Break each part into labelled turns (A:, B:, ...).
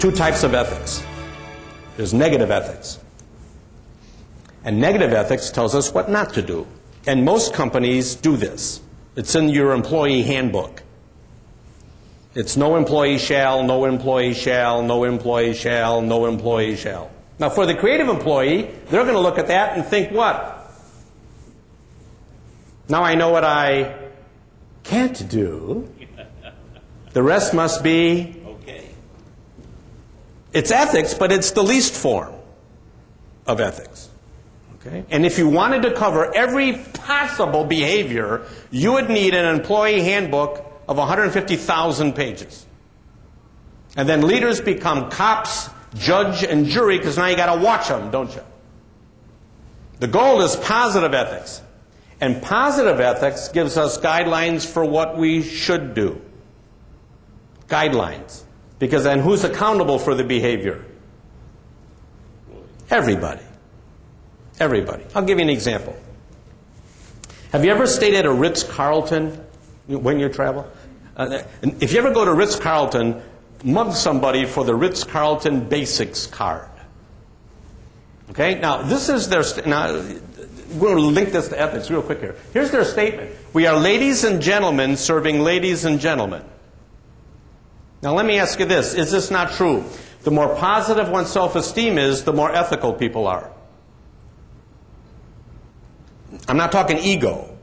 A: two types of ethics. There's negative ethics. And negative ethics tells us what not to do. And most companies do this. It's in your employee handbook. It's no employee shall, no employee shall, no employee shall, no employee shall. Now for the creative employee, they're going to look at that and think what? Now I know what I can't do. The rest must be okay. It's ethics, but it's the least form of ethics. Okay? And if you wanted to cover every possible behavior, you would need an employee handbook of 150,000 pages. And then leaders become cops, judge, and jury, because now you got to watch them, don't you? The goal is positive ethics. And positive ethics gives us guidelines for what we should do. Guidelines. Because then who's accountable for the behavior? Everybody. Everybody. I'll give you an example. Have you ever stayed at a Ritz-Carlton when you travel? If you ever go to Ritz-Carlton, mug somebody for the Ritz-Carlton Basics card. Okay? Now, this is their... Now, we're going to link this to ethics real quick here. Here's their statement. We are ladies and gentlemen serving ladies and gentlemen. Now, let me ask you this. Is this not true? The more positive one's self-esteem is, the more ethical people are. I'm not talking ego.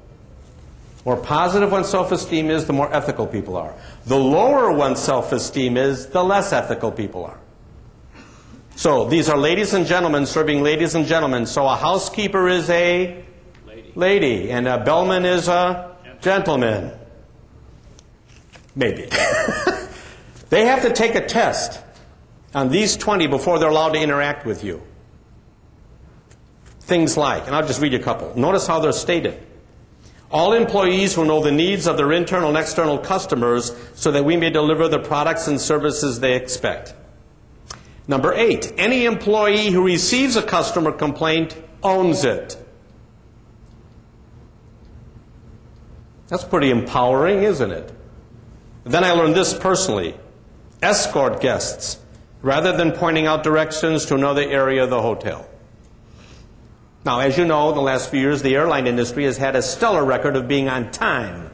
A: The more positive one's self-esteem is, the more ethical people are. The lower one's self-esteem is, the less ethical people are. So these are ladies and gentlemen serving ladies and gentlemen. So a housekeeper is a lady, and a bellman is a gentleman. Maybe. They have to take a test on these 20 before they're allowed to interact with you. Things like, and I'll just read you a couple. Notice how they're stated. All employees will know the needs of their internal and external customers so that we may deliver the products and services they expect. Number 8, any employee who receives a customer complaint owns it. That's pretty empowering, isn't it? Then I learned this personally. Escort guests rather than pointing out directions to another area of the hotel. Now, as you know, in the last few years, the airline industry has had a stellar record of being on time.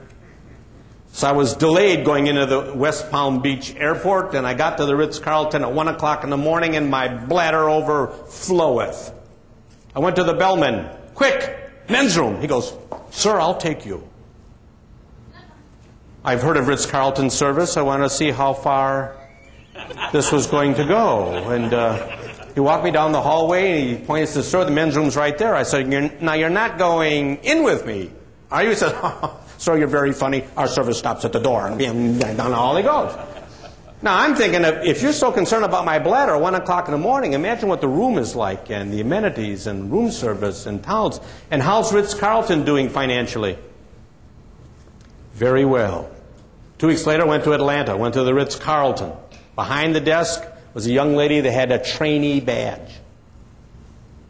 A: So I was delayed going into the West Palm Beach airport, and I got to the Ritz-Carlton at 1 o'clock in the morning, and my bladder overfloweth. I went to the bellman. Quick, men's room. He goes, sir, I'll take you. I've heard of Ritz-Carlton service. I want to see how far this was going to go. And he walked me down the hallway, and he pointed to, sir, the men's room's right there. I said, now you're not going in with me, are you? He said, sir, you're very funny. Our service stops at the door. And down the hall he goes. Now, I'm thinking, if you're so concerned about my bladder at 1 o'clock in the morning, imagine what the room is like, and the amenities, and room service, and towels. And how's Ritz-Carlton doing financially? Very well. 2 weeks later, I went to Atlanta, went to the Ritz-Carlton. Behind the desk was a young lady that had a trainee badge.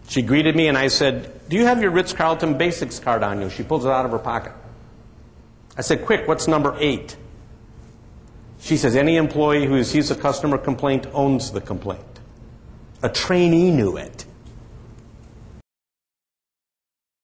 A: She greeted me, and I said, do you have your Ritz-Carlton Basics card on you? She pulls it out of her pocket. I said, quick, what's number 8? She says, any employee who receives a customer complaint owns the complaint. A trainee knew it.